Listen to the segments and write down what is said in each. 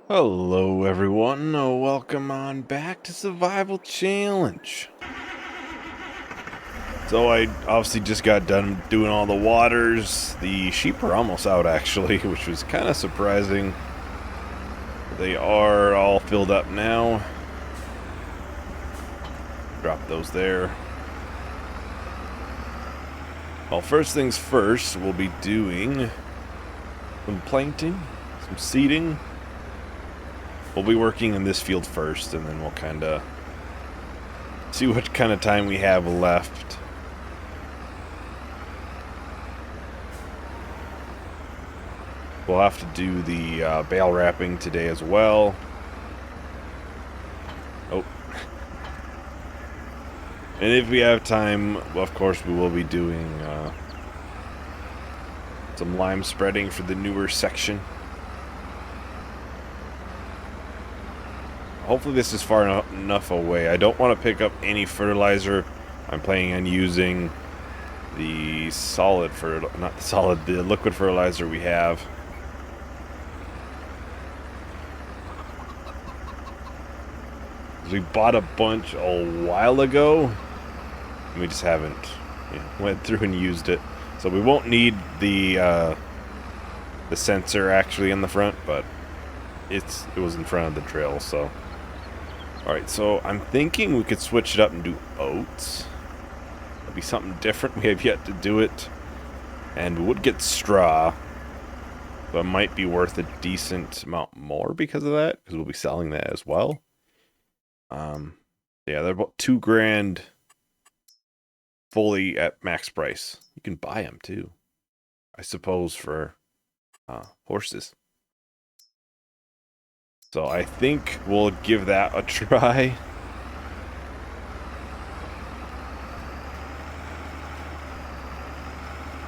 Hello everyone, welcome on back to Survival Challenge. So I obviously just got done doing all the waters. The sheep are almost out actually, which was kind of surprising. They are all filled up now. Drop those there. Well, first things first, we'll be doing some planting, some seeding. We'll be working in this field first, and then we'll kind of see what kind of time we have left. We'll have to do the bale wrapping today as well. Oh. And if we have time, of course, we will be doing some lime spreading for the newer section. Hopefully this is far enough away. I don't want to pick up any fertilizer. I'm planning on using the the liquid fertilizer we have. We bought a bunch a while ago, and we just haven't went through and used it. So we won't need the sensor actually in the front, but it was in front of the drill, so. Alright, so I'm thinking we could switch it up and do oats. That'd be something different. We have yet to do it. And we would get straw. But it might be worth a decent amount more because of that. Because we'll be selling that as well. Yeah, they're about $2,000 fully at max price. You can buy them too, I suppose, for horses. So I think we'll give that a try.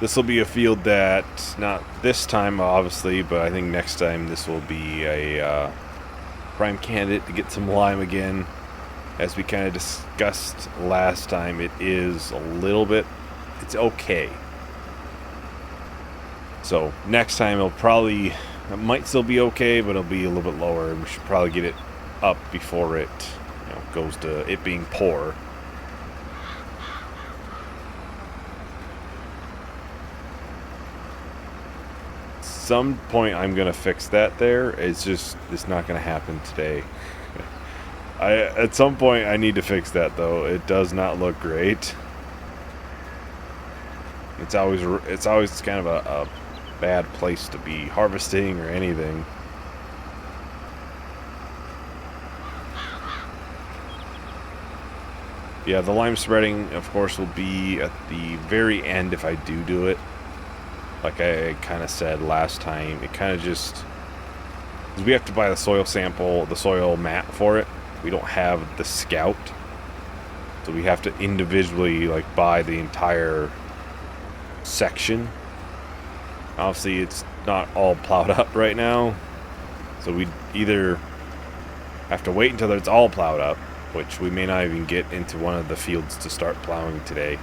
This will be a field that, not this time obviously, but I think next time this will be a prime candidate to get some lime again. As we kind of discussed last time, it is a little bit, it's okay. So next time it might still be okay, but it'll be a little bit lower, and we should probably get it up before it goes to it being poor. Some point I'm gonna fix that there. It's not gonna happen today. At some point I need to fix that though. It does not look great. It's always kind of a bad place to be harvesting or anything. Yeah, the lime spreading, of course, will be at the very end if I do it. Like I kind of said last time, it kind of just... we have to buy the soil sample, the soil mat for it. We don't have the scout. So we have to individually, buy the entire section. Obviously, it's not all plowed up right now. So we either have to wait until it's all plowed up, which we may not even get into one of the fields to start plowing today.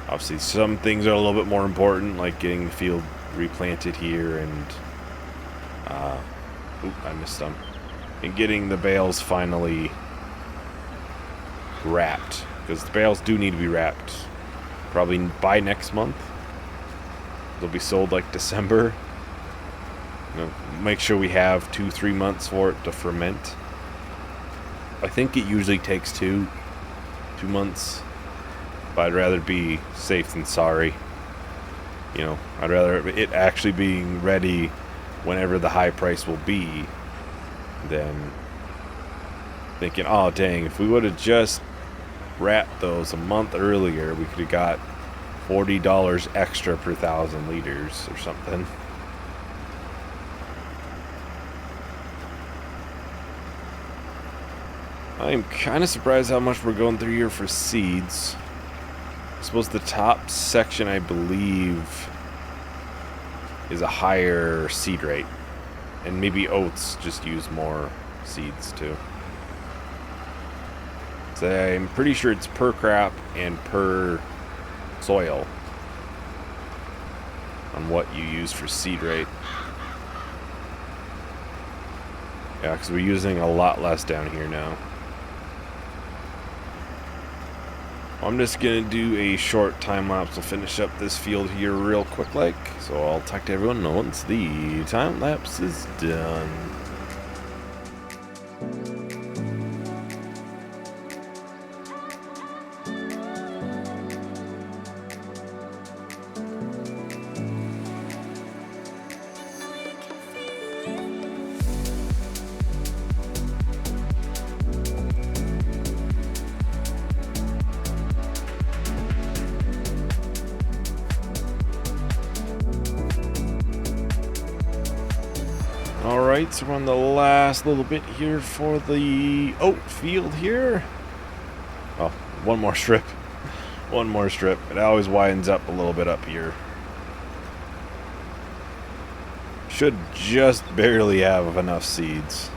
Obviously, some things are a little bit more important, like getting the field replanted here and... I missed them. And getting the bales finally wrapped. Because the bales do need to be wrapped probably by next month. They'll be sold like December. Make sure we have 2-3 months for it to ferment. I think it usually takes 2 months. But I'd rather be safe than sorry. I'd rather it actually being ready whenever the high price will be than thinking, oh dang, if we would have just wrapped those a month earlier, we could have got $40 extra per 1,000 liters or something. I'm kind of surprised how much we're going through here for seeds. I suppose the top section, I believe, is a higher seed rate. And maybe oats just use more seeds too. So I'm pretty sure it's per crop and per soil on what you use for seed rate. Yeah, because we're using a lot less down here now. I'm just going to do a short time lapse to finish up this field here real quick like. So I'll talk to everyone once the time lapse is done. Alright, so we're on the last little bit here for the oat field here. Oh, one more strip. One more strip. It always widens up a little bit up here. Should just barely have enough seeds.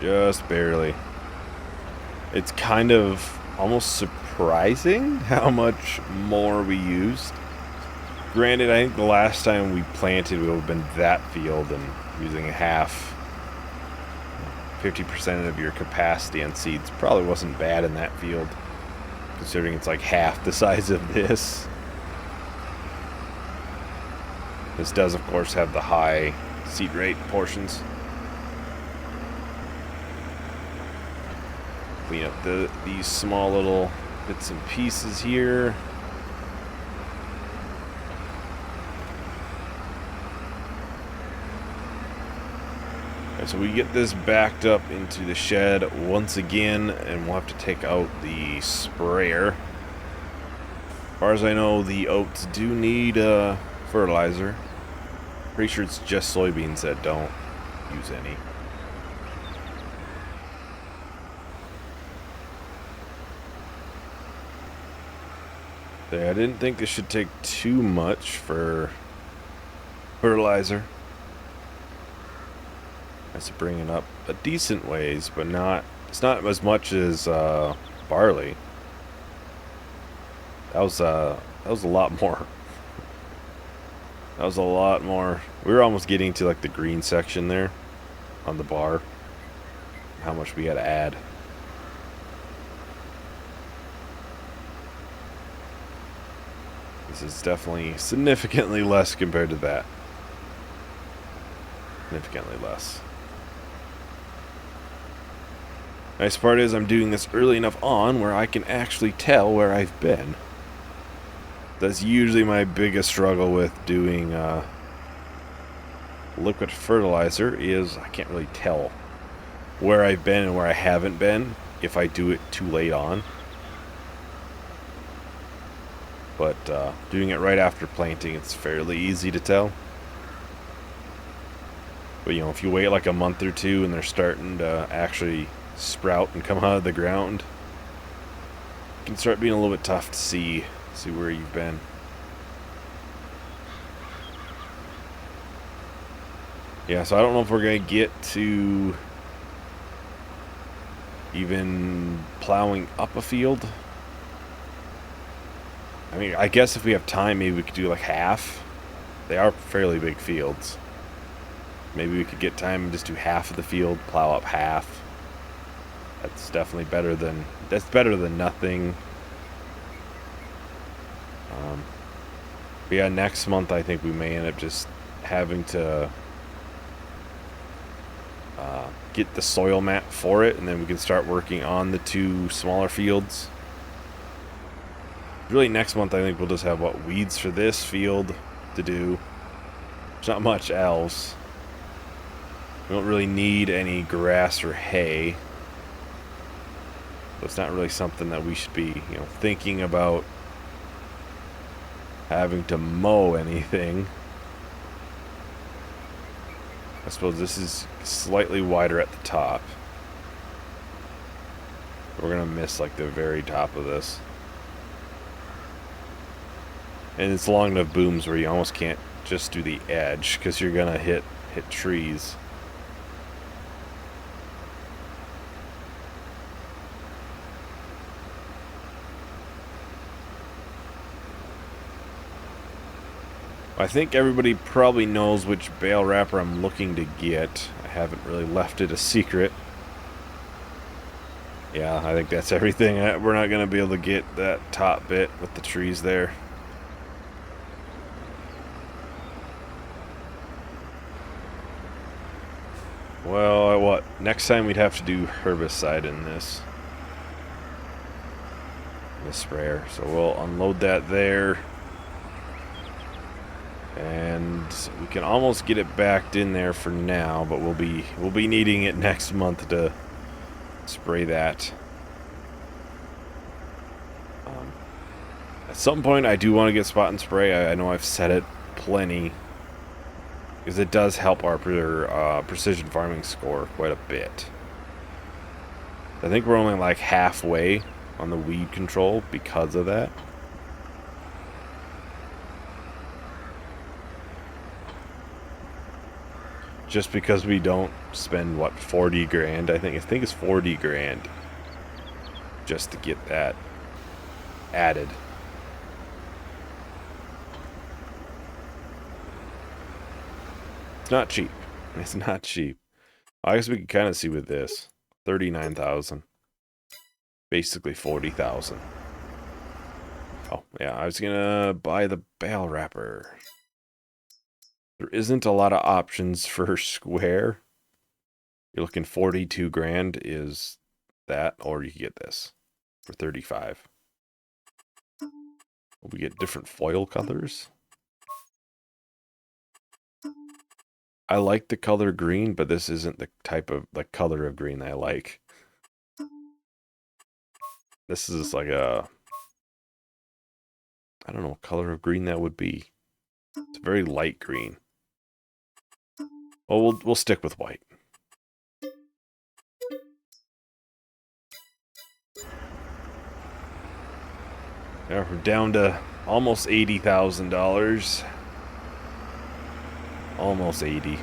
Just barely. It's kind of almost surprising how much more we used. Granted, I think the last time we planted would have been that field, and using half, 50% of your capacity on seeds probably wasn't bad in that field, considering it's like half the size of this. This does, of course, have the high seed rate portions. Clean up these small little bits and pieces here. So we get this backed up into the shed once again, and we'll have to take out the sprayer. As far as I know, the oats do need fertilizer. Pretty sure it's just soybeans that don't use any. I didn't think this should take too much for fertilizer. Has to bring it up a decent ways, but it's not as much as barley. That was a lot more. That was a lot more. We were almost getting to like the green section there on the bar. How much we had to add. This is definitely significantly less compared to that. Significantly less. Nice part is I'm doing this early enough on where I can actually tell where I've been. That's usually my biggest struggle with doing liquid fertilizer is I can't really tell where I've been and where I haven't been if I do it too late on. But doing it right after planting, it's fairly easy to tell. But you know, if you wait like a month or two and they're starting to actually sprout and come out of the ground, it can start being a little bit tough to see where you've been. Yeah, so I don't know if we're gonna get to even plowing up a field. I mean, I guess if we have time, maybe we could do like half. They are fairly big fields. Maybe we could get time and just do half of the field, plow up half. That's definitely better than nothing. But yeah, next month I think we may end up just having to get the soil map for it, and then we can start working on the two smaller fields. Really, next month I think we'll just have weeds for this field to do. There's not much else. We don't really need any grass or hay. So it's not really something that we should be, thinking about having to mow anything. I suppose this is slightly wider at the top. We're gonna miss like the very top of this. And it's long enough booms where you almost can't just do the edge because you're gonna hit trees. I think everybody probably knows which bale wrapper I'm looking to get. I haven't really left it a secret. Yeah, I think that's everything. We're not going to be able to get that top bit with the trees there. Well, what? Next time we'd have to do herbicide in this. The sprayer. So we'll unload that there. And we can almost get it backed in there for now, but we'll be needing it next month to spray that. At some point I do want to get spot and spray. I know I've said it plenty, because it does help our precision farming score quite a bit. I think we're only like halfway on the weed control because of that. Just because we don't spend, what, 40 grand? I think it's 40 grand just to get that added. It's not cheap. It's not cheap. I guess we can kind of see with this. 39,000. Basically 40,000. Oh, yeah, I was gonna buy the bale wrapper. There isn't a lot of options for square. You're looking 42 grand is that, or you can get this for 35. We get different foil colors. I like the color green, but this isn't the type of color of green that I like. This is like a, I don't know what color of green that would be. It's a very light green. Well, we'll stick with white. Now we're down to almost $80,000. Almost 80.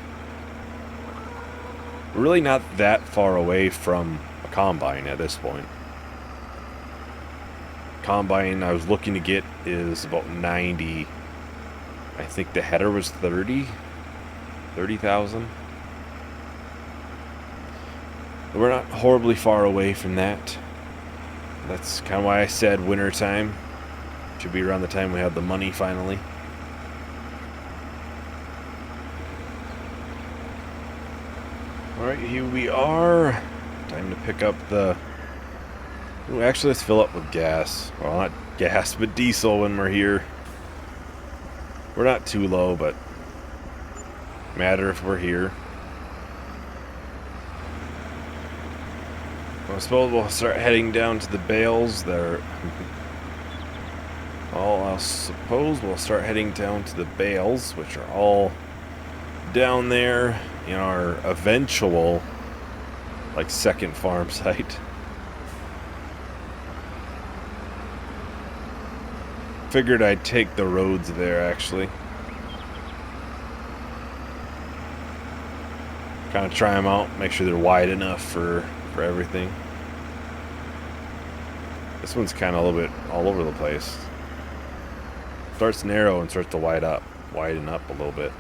We're really not that far away from a combine at this point. Combine I was looking to get is about 90. I think the header was 30,000. We're not horribly far away from that. That's kind of why I said winter time. Should be around the time we have the money finally. Alright, here we are. Time to pick up the... Ooh, actually, let's fill up with gas. Well, not gas, but diesel when we're here. We're not too low, but matter if we're here. Well, I suppose we'll start heading down to the bales there. Well, I suppose we'll start heading down to the bales, which are all down there in our eventual, like, second farm site. Figured I'd take the roads there, actually. Kind of try them out, make sure they're wide enough for everything. This one's kind of a little bit all over the place. Starts narrow and starts to widen up a little bit.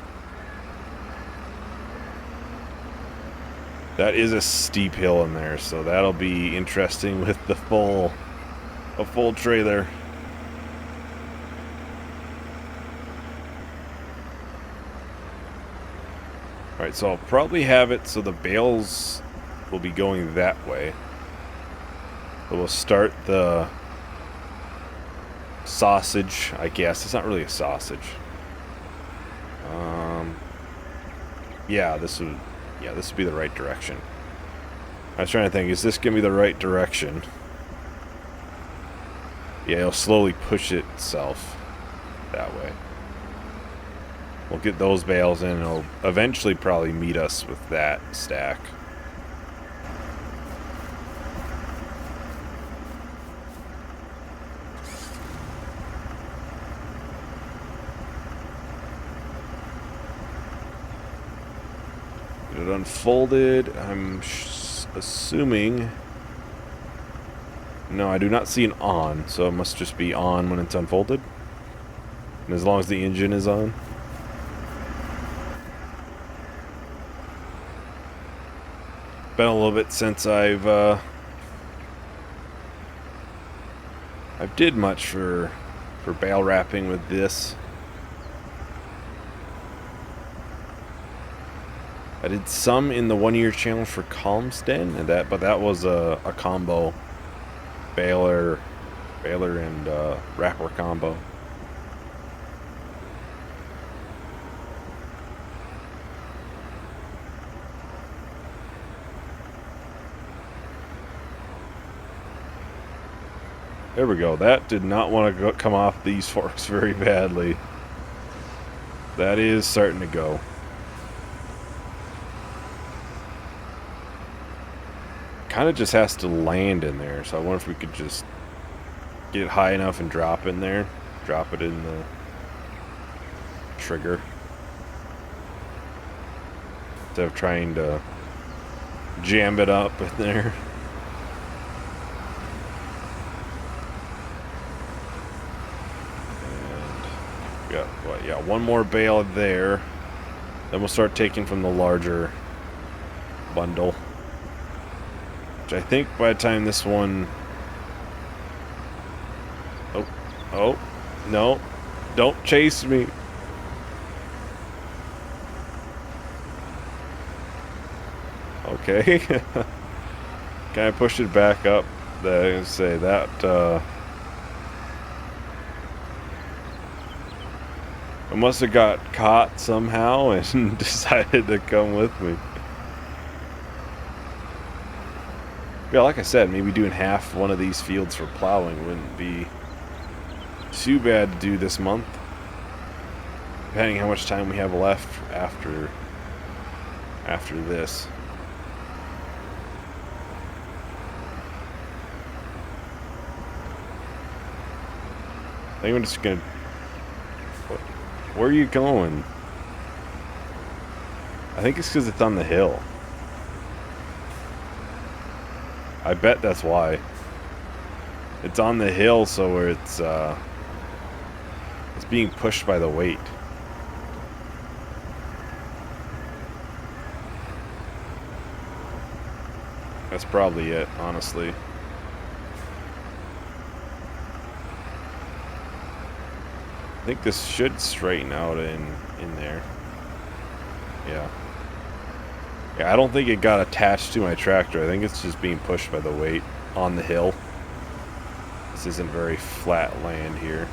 That is a steep hill in there, so that'll be interesting with the full trailer. Alright, so I'll probably have it so the bales will be going that way. So we'll start the sausage, I guess. It's not really a sausage. Yeah, this would be the right direction. I was trying to think, is this gonna be the right direction? Yeah, it'll slowly push itself that way. We'll get those bales in, and it'll eventually probably meet us with that stack. Get it unfolded. I'm assuming... No, I do not see an on, so it must just be on when it's unfolded. And as long as the engine is on. been a little bit since I've did much for bale wrapping with this. I did some in the 1-year challenge for Calm's Den, and but that was a combo baler and wrapper combo. There we go. That did not want to come off these forks very badly. That is starting to go. Kind of just has to land in there, so I wonder if we could just get it high enough and drop in there. Drop it in the trigger. Instead of trying to jam it up in there. Got what? Yeah, one more bale there. Then we'll start taking from the larger bundle. Which I think by the time this one... Oh, no. Don't chase me. Okay. Kind of pushed it back up. I say that, I must have got caught somehow and decided to come with me. Yeah, like I said, maybe doing half one of these fields for plowing wouldn't be too bad to do this month. Depending how much time we have left after this. I think I'm just gonna... Where are you going? I think it's because it's on the hill. I bet that's why. It's on the hill, so where it's being pushed by the weight. That's probably it, honestly. I think this should straighten out in there. Yeah. Yeah, I don't think it got attached to my tractor. I think it's just being pushed by the weight on the hill. This isn't very flat land here.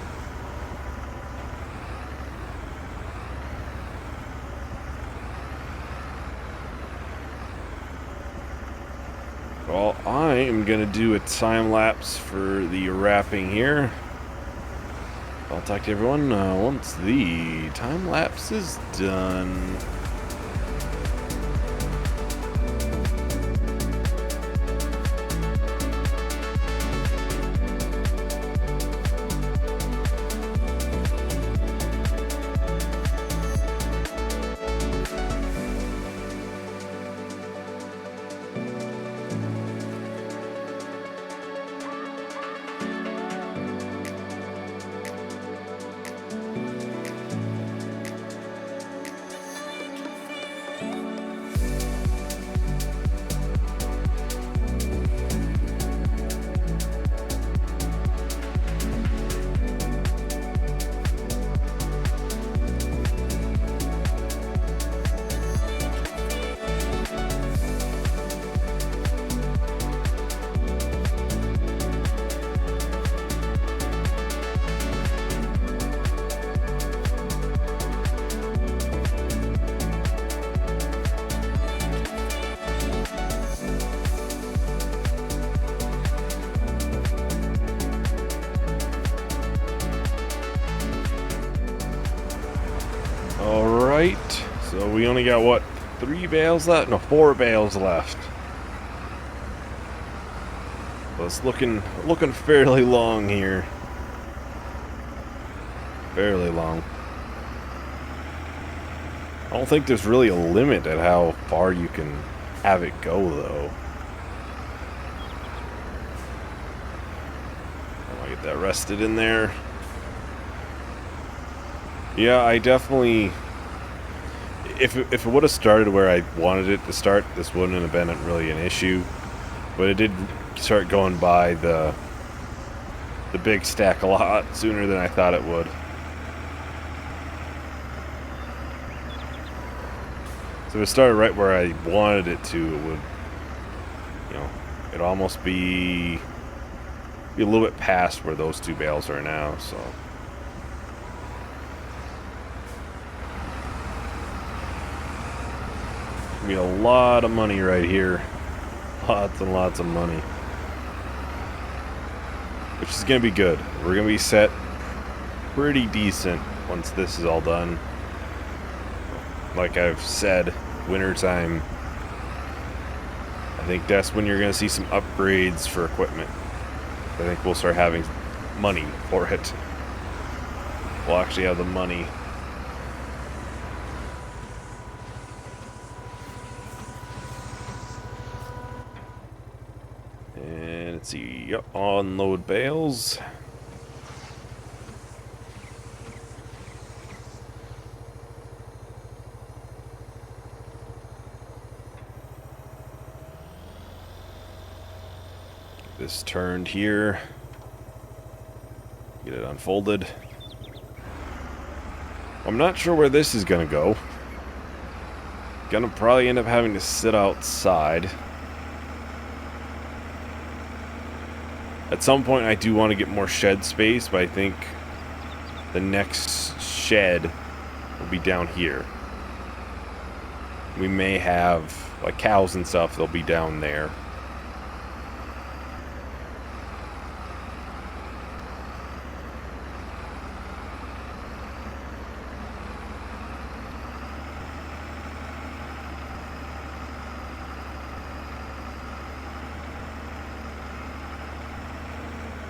Well, I am going to do a time lapse for the wrapping here. I'll talk to everyone once the time lapse is done. Alright, so we only got, what, 3 bales left? No, 4 bales left. So it's looking fairly long here. Fairly long. I don't think there's really a limit at how far you can have it go, though. I want to get that rested in there. Yeah, I definitely... if it would have started where I wanted it to start, this wouldn't have been really an issue. But it did start going by the big stack a lot sooner than I thought it would. So if it started right where I wanted it to, it would, you know, it'd almost be a little bit past where those two bales are now, so. Be a lot of money right here. Lots and lots of money. Which is going to be good. We're going to be set pretty decent once this is all done. Like I've said, wintertime, I think that's when you're going to see some upgrades for equipment. I think we'll start having money for it. We'll actually have the money. And let's see, yep, unload bales. This turned here. Get it unfolded. I'm not sure where this is gonna go. Gonna probably end up having to sit outside. At some point I do want to get more shed space, but I think the next shed will be down here. We may have, like, cows and stuff, they'll be down there.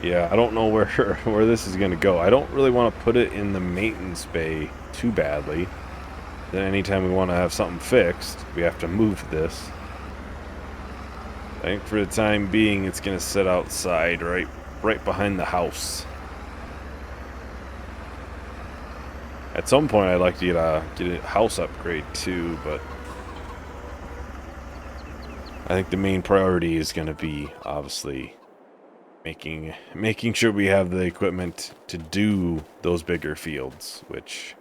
Yeah, I don't know where this is going to go. I don't really want to put it in the maintenance bay too badly. Then anytime we want to have something fixed, we have to move this. I think for the time being, it's going to sit outside right behind the house. At some point, I'd like to get a house upgrade too, but I think the main priority is going to be, obviously, making sure we have the equipment to do those bigger fields, which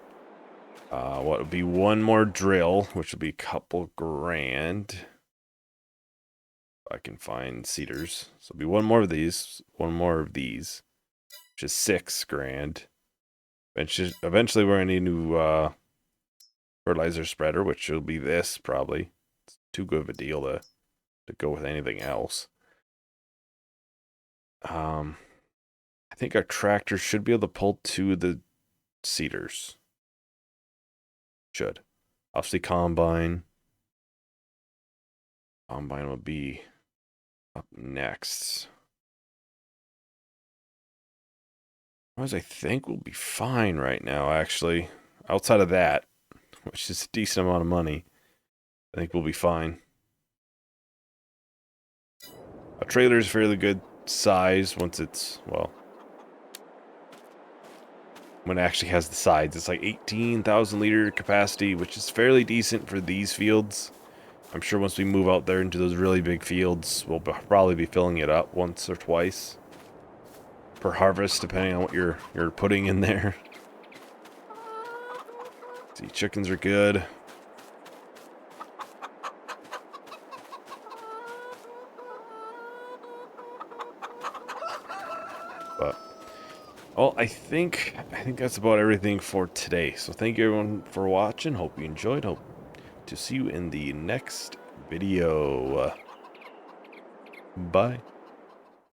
what would be one more drill, which would be a couple grand. If I can find cedars, so it'll be one more of these, which is 6 grand. Eventually we're gonna need a new fertilizer spreader, which will be this probably. It's too good of a deal to go with anything else. I think our tractor should be able to pull 2 of the cedars. Should. Obviously combine. Combine will be up next. Otherwise, I think we'll be fine right now, actually. Outside of that, which is a decent amount of money, I think we'll be fine. A trailer is fairly good size once it's, well, when it actually has the sides. It's like 18,000 liter capacity, which is fairly decent for these fields. I'm sure once we move out there into those really big fields, we'll probably be filling it up once or twice per harvest, depending on what you're putting in there. See, chickens are good. But, well, I think that's about everything for today. So thank you everyone for watching. Hope you enjoyed. Hope to see you in the next video. Bye.